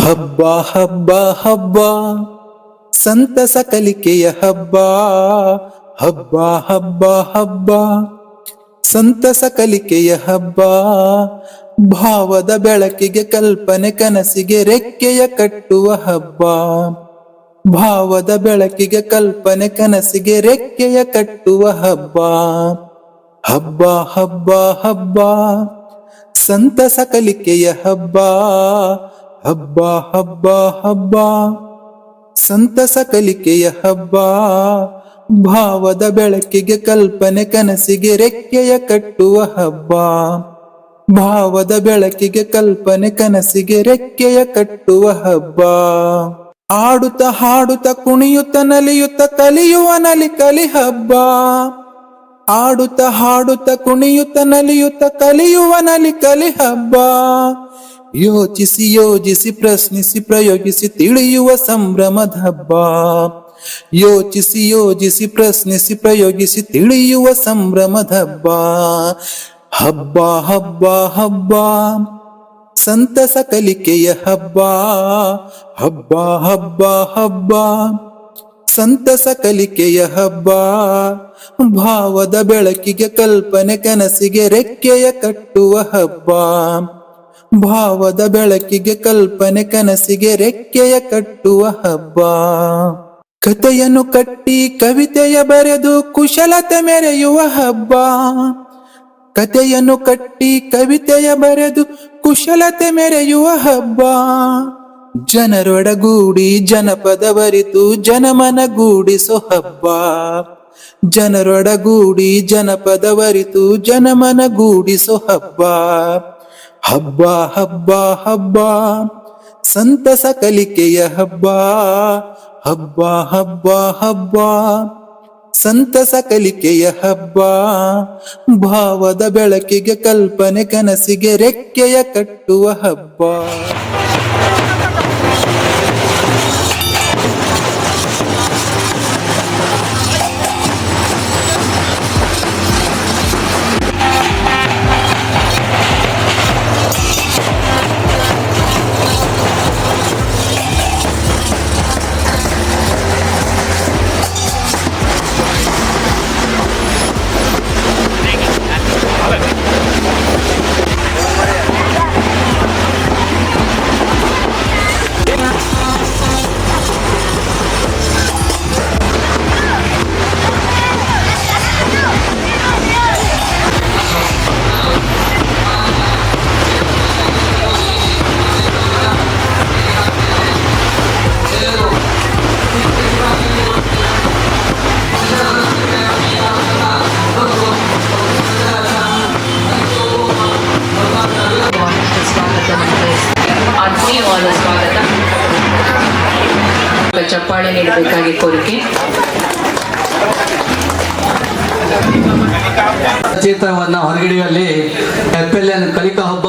ಹಬ್ಬ ಹಬ್ಬ ಹಬ್ಬ ಸಂತಸ ಕಲಿಕೆಯ ಹಬ್ಬ. ಹಬ್ಬ ಹಬ್ಬ ಹಬ್ಬ ಸಂತಸ ಕಲಿಕೆಯ ಹಬ್ಬ. ಭಾವದ ಬೆಳಕಿಗೆ ಕಲ್ಪನೆ ಕನಸಿಗೆ ರೆಕ್ಕೆಯ ಕಟ್ಟುವ ಹಬ್ಬ. ಭಾವದ ಬೆಳಕಿಗೆ ಕಲ್ಪನೆ ಕನಸಿಗೆ ರೆಕ್ಕೆಯ ಕಟ್ಟುವ ಹಬ್ಬ. ಹಬ್ಬ ಹಬ್ಬ ಹಬ್ಬ ಸಂತಸ ಕಲಿಕೆಯ ಹಬ್ಬ. ಹಬ್ಬ ಹಬ್ಬ ಹಬ್ಬ ಸಂತಸ ಕಲಿಕೆಯ ಹಬ್ಬ. ಭಾವದ ಬೆಳಕಿಗೆ ಕಲ್ಪನೆ ಕನಸಿಗೆ ರೆಕ್ಕೆಯ ಕಟ್ಟುವ ಹಬ್ಬ. ಭಾವದ ಬೆಳಕಿಗೆ ಕಲ್ಪನೆ ಕನಸಿಗೆ ರೆಕ್ಕೆಯ ಕಟ್ಟುವ ಹಬ್ಬ. ಆಡುತ್ತ ಹಾಡುತ್ತ ಕುಣಿಯುತ್ತ ನಲಿಯುತ್ತ ಕಲಿಯುವ ನಲಿ ಕಲಿ ಹಬ್ಬ. ಆಡುತ್ತ ಹಾಡುತ್ತ ಕುಣಿಯುತ್ತ ನಲಿಯುತ್ತ ಕಲಿಯುವ ನಲಿ ಕಲಿ ಹಬ್ಬ. ಯೋಚಿಸಿ ಯೋಜಿಸಿ ಪ್ರಶ್ನಿಸಿ ಪ್ರಯೋಗಿಸಿ ತಿಳಿಯುವ ಸಂಭ್ರಮದ ಹಬ್ಬ. ಯೋಚಿಸಿ ಯೋಜಿಸಿ ಪ್ರಶ್ನಿಸಿ ಪ್ರಯೋಗಿಸಿ ತಿಳಿಯುವ ಸಂಭ್ರಮದ ಹಬ್ಬ. ಹಬ್ಬ ಹಬ್ಬ ಹಬ್ಬ ಸಂತಸ ಕಲಿಕೆಯ ಹಬ್ಬ. ಹಬ್ಬ ಹಬ್ಬ ಹಬ್ಬ ಸಂತಸ ಕಲಿಕೆಯ ಹಬ್ಬ. ಭಾವದ ಬೆಳಕಿಗೆ ಕಲ್ಪನೆ ಕನಸಿಗೆ ರೆಕ್ಕೆಯ ಕಟ್ಟುವ ಹಬ್ಬ. ಭಾವದ ಬೆಳಕಿಗೆ ಕಲ್ಪನೆ ಕನಸಿಗೆ ರೆಕ್ಕೆಯ ಕಟ್ಟುವ ಹಬ್ಬ. ಕಥೆಯನ್ನು ಕಟ್ಟಿ ಕವಿತೆಯ ಬರೆದು ಕುಶಲತೆ ಮೆರೆಯುವ ಹಬ್ಬ. ಕಥೆಯನ್ನು ಕಟ್ಟಿ ಕವಿತೆಯ ಬರೆದು ಕುಶಲತೆ ಮೆರೆಯುವ ಹಬ್ಬ. ಜನರೊಡಗೂಡಿ ಜನಪದವರಿತು ಜನಮನಗೂಡಿಸೋ ಹಬ್ಬ. ಜನರೊಡಗೂಡಿ ಜನಪದವರಿತು ಜನಮನಗೂಡಿಸೋ ಹಬ್ಬ. ಹಬ್ಬ ಹಬ್ಬ ಹಬ್ಬ ಸಂತಸ ಕಲಿಕೆಯ ಹಬ್ಬ. ಹಬ್ಬ ಹಬ್ಬ ಹಬ್ಬ ಸಂತಸ ಕಲಿಕೆಯ ಹಬ್ಬ. ಭಾವದ ಬೆಳಕಿಗೆ ಕಲ್ಪನೆ ಕನಸಿಗೆ ರೆಕ್ಕೆಯ ಕಟ್ಟುವ ಹಬ್ಬ. ಚಪ್ಪಾಳೆ ನೀಡಬೇಕಾಗಿ ಕೋರಿಕೆ. ಚಿತ್ರವನ್ನ ಹೊರಗಿಡುವಲ್ಲಿ FLN ಕಲಿಕಾ ಹಬ್ಬ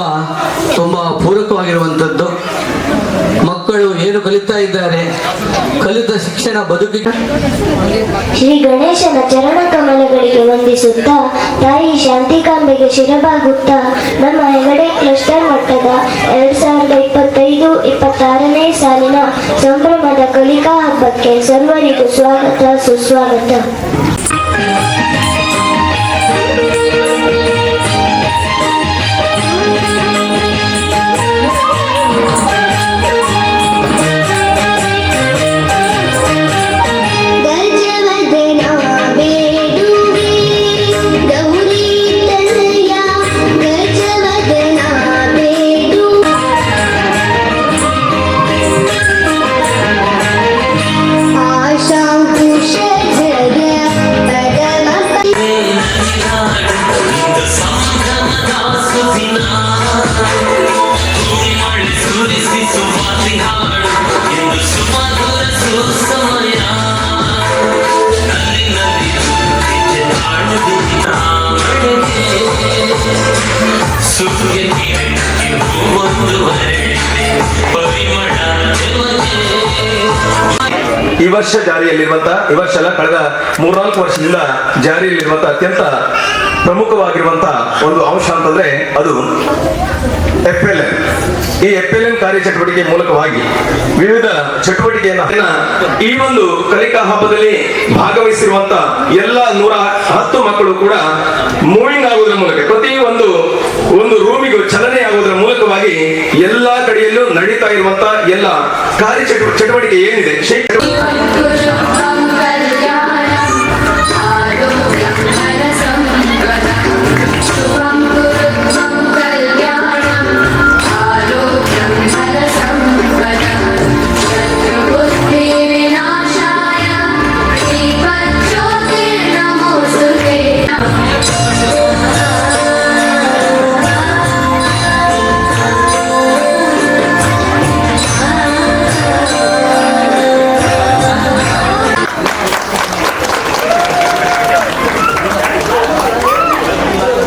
ತುಂಬಾ ಪೂರಕವಾಗಿರುವಂಥದ್ದು. ಮಕ್ಕಳು ಏನು ಕಲಿತಾ ಇದ್ದಾರೆ, ಕಲಿತ ಶಿಕ್ಷಣ ಬದುಕಿಗೆ. ಶ್ರೀ ಗಣೇಶನ ಚರಣ ಕಮಲಗಳಿಗೆ ವಂದಿಸುತ್ತಾ ತಾಯಿ ಶಾಂತಿಕಾಂಬೆಗೆ ಶಿರಬಾಗುತ್ತಾ ನಮ್ಮ ಹೆಗಡೆ ಕ್ಲಸ್ಟರ್ ಮಟ್ಟದ 2025-26ನೇ ಸಾಲಿನ ಸಂಭ್ರಮದ ಕಲಿಕಾ ಹಬ್ಬಕ್ಕೆ ಸರ್ವರಿಗೂ ಸ್ವಾಗತ ಸುಸ್ವಾಗತ. ಈ ವರ್ಷ ಜಾರಿಯಲ್ಲಿರುವಂತಹ, ಈ ವರ್ಷ ಅಲ್ಲ ಕಳೆದ 3-4 ವರ್ಷದಿಂದ ಜಾರಿಯಲ್ಲಿರುವಂತಹ ಅತ್ಯಂತ ಪ್ರಮುಖವಾಗಿರುವಂತಹ ಒಂದು ಅಂಶ ಅಂತಂದ್ರೆ ಅದು FLN. ಈ FLN ಕಾರ್ಯಚಟುವಟಿಕೆ ಮೂಲಕವಾಗಿ ವಿವಿಧ ಚಟುವಟಿಕೆಯನ್ನ ಈ ಒಂದು ಕಲಿಕಾ ಹಬ್ಬದಲ್ಲಿ ಭಾಗವಹಿಸಿರುವಂತ ಎಲ್ಲ 110 ಮಕ್ಕಳು ಕೂಡ ಮೂವಿಂಗ್ ಆಗುವುದರ ಮೂಲಕ ಪ್ರತಿ ಒಂದು ರೂಮಿಗೂ ಚಲನೆ ಆಗುವುದರ ಮೂಲಕವಾಗಿ ಎಲ್ಲಾ ಕಡೆಯಲ್ಲೂ ನಡೀತಾ ಇರುವಂತ ಎಲ್ಲ ಚಟುವಟಿಕೆ ಏನಿದೆ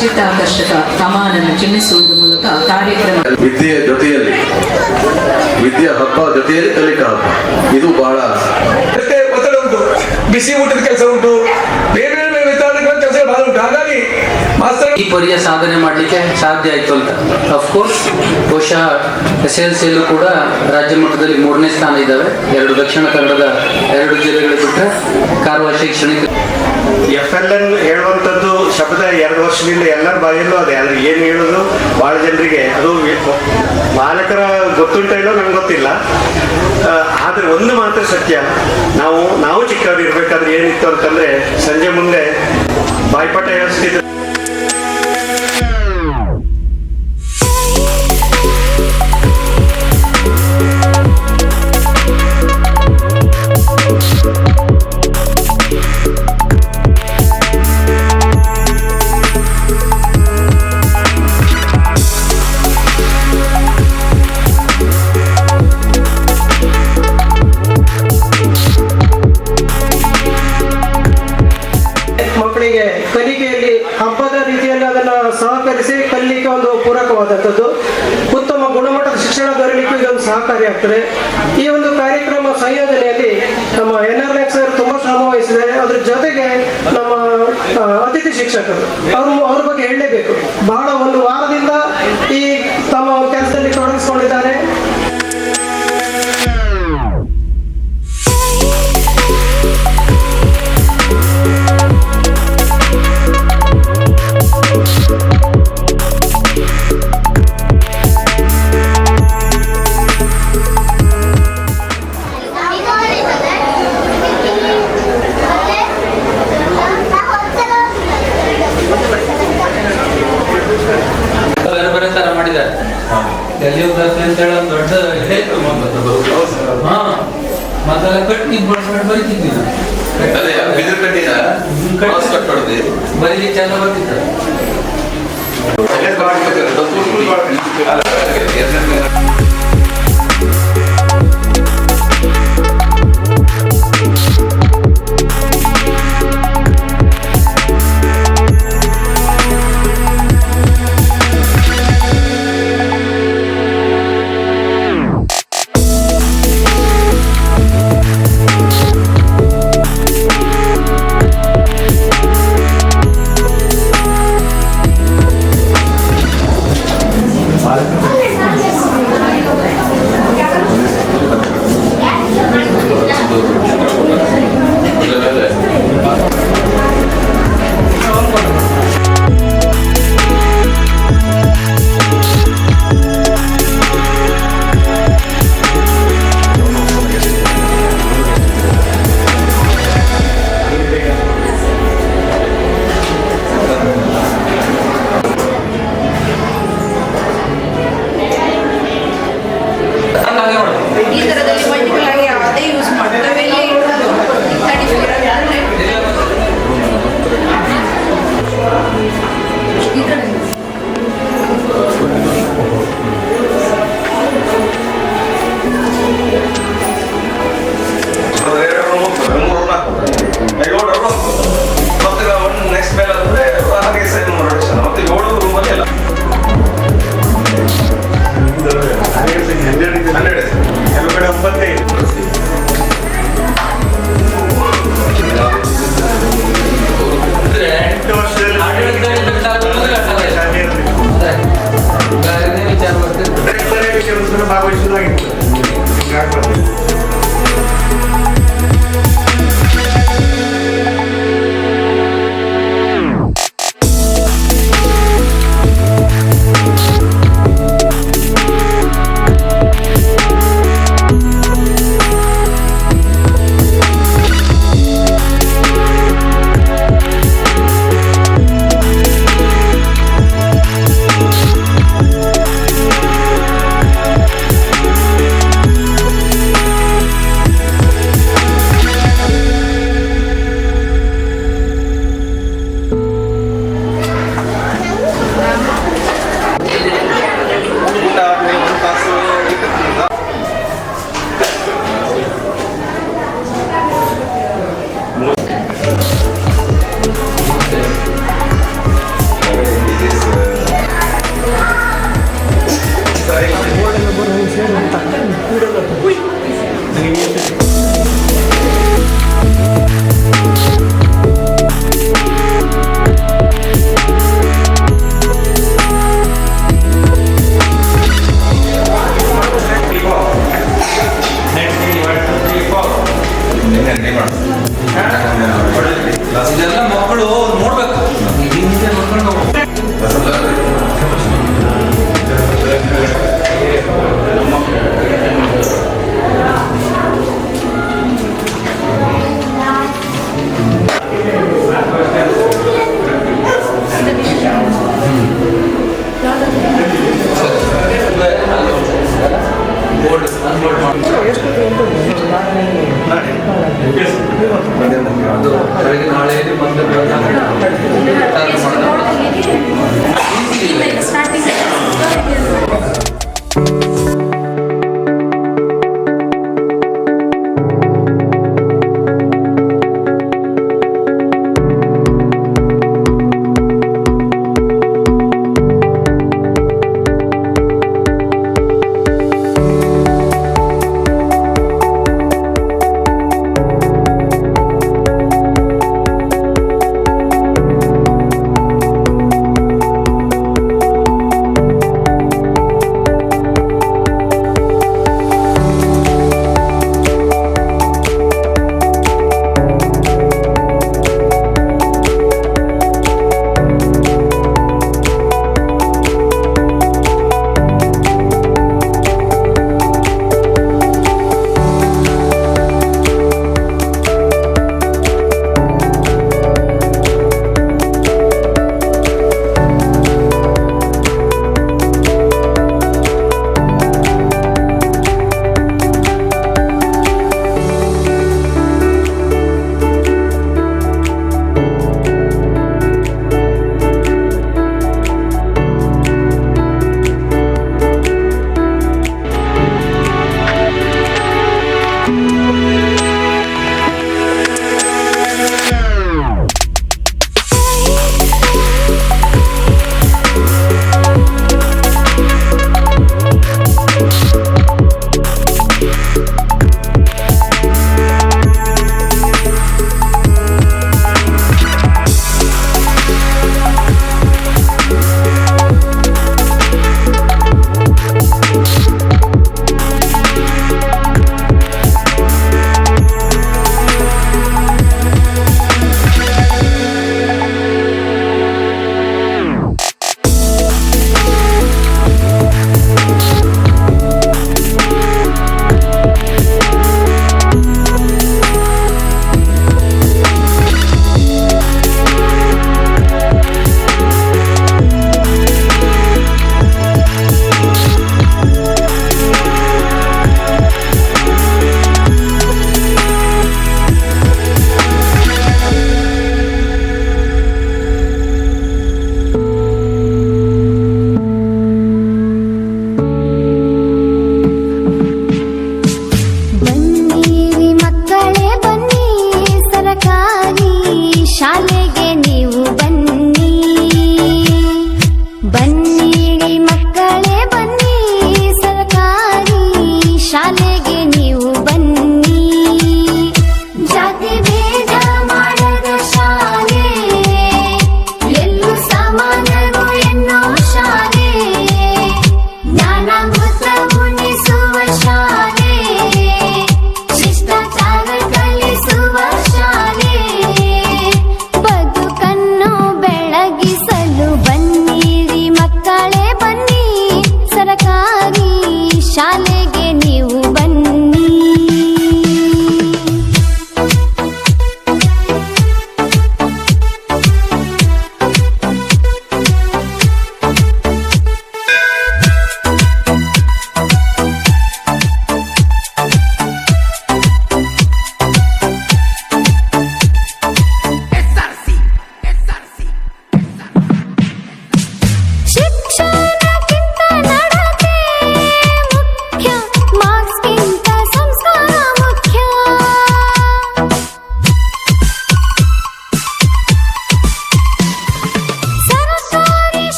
ಚಿತ್ತಾಕರ್ಷಕ ಕಮಾನನ್ನು ಚಿಮ್ಮಿಸುವುದರ ಮೂಲಕ ಕಾರ್ಯಕ್ರಮ ವಿದ್ಯೆಯ ಜೊತೆಯಲ್ಲಿ ವಿದ್ಯಾ ಹಬ್ಬ ಜೊತೆಯಲ್ಲಿ ಕಲಿಕಾ ಹಬ್ಬ ಇದು ಬಹಳ ಒತ್ತಡ ಉಂಟು, ಬಿಸಿ ಊಟದ ಕೆಲಸ ಉಂಟು, ಬೇರೆ ಬೇರೆ ವಿತರಣೆಗಳ ಕೆಲಸ ಬಹಳ ಉಂಟು. ಹಾಗಾಗಿ ಈ ಪರಿಯ ಸಾಧನೆ ಮಾಡಲಿಕ್ಕೆ ಸಾಧ್ಯ ಆಯ್ತು ಅಂತ. ಅಫ್ಕೋರ್ಸ್ ಬಹುಶಃ SLCಯಲ್ಲೂ ಕೂಡ ರಾಜ್ಯ ಮಟ್ಟದಲ್ಲಿ 3ನೇ ಸ್ಥಾನ ಇದ್ದಾವೆ. 2 ದಕ್ಷಿಣ ಕನ್ನಡದ 2 ಜಿಲ್ಲೆಗಳು ಬಿಟ್ಟರೆ ಕಾರವಾರ ಶೈಕ್ಷಣಿಕ FLN ಹೇಳುವಂಥದ್ದು ಶಬ್ದ 2 ವರ್ಷದಿಂದ ಎಲ್ಲರ ಬಾಯಲ್ಲೂ ಅದೇ. ಆದ್ರೆ ಏನು ಹೇಳೋದು ಭಾಳ ಜನರಿಗೆ ಅದು ಬಾಲಕರ ಗೊತ್ತುಂಟ ಇಲ್ಲೋ ನಂಗೆ ಗೊತ್ತಿಲ್ಲ. ಆದ್ರೆ ಒಂದು ಮಾತ್ರ ಸತ್ಯ, ನಾವು ಚಿಕ್ಕವರು ಇರ್ಬೇಕಾದ್ರೆ ಏನಿತ್ತು ಅಂತಂದ್ರೆ ಸಂಜೆ ಮುಂದೆ ಬಾಯ್ಪಾಠ ಹೇಳಿಸ್ತಿದ್ರು. ಮಕ್ಕಳಿಗೆ ಕಲಿಕೆಯಲ್ಲಿ ಹಬ್ಬದ ರೀತಿಯಲ್ಲಿ ಅದನ್ನು ಸಹಕರಿಸಿ ಕಲಿಕೆ ಒಂದು ಪೂರಕವಾದಂಥದ್ದು, ಉತ್ತಮ ಗುಣಮಟ್ಟದ ಶಿಕ್ಷಣ ದೊರೆಯಲಿಕ್ಕೆ ಇದೊಂದು ಸಹಕಾರಿಯಾಗ್ತದೆ. ಈ ಒಂದು ಕಾರ್ಯಕ್ರಮ ಸಂಯೋಜನೆಯಲ್ಲಿ ನಮ್ಮ NRNX ಸರ್ ತುಂಬ ಶ್ರಮ ವಹಿಸಿದ್ದಾರೆ. ಅದ್ರ ಜೊತೆಗೆ ನಮ್ಮ ಅತಿಥಿ ಶಿಕ್ಷಕರು ಅವ್ರ ಬಗ್ಗೆ ಹೇಳಲೇಬೇಕು. ಬಹಳ ಒಂದು ವಾರದಿಂದ ಈ ತಮ್ಮ ಕೆಲಸದಲ್ಲಿ ತೊಡಗಿಸಿಕೊಂಡಿದ್ದಾರೆ. ಬೇರೆ ತರ ಮಾಡಿದ್ದಾರೆ. ದೊಡ್ಡ ಮೊದಲ ಕಟ್ಟಿ ಬರೀತಿದ್ವಿ ಬರೀಲಿ ಚೆಂದ ಬರ್ತಿದ್ದಾರೆ. ಭಾಗವಹಿಸೋದಾಗಿರ್ತದೆ.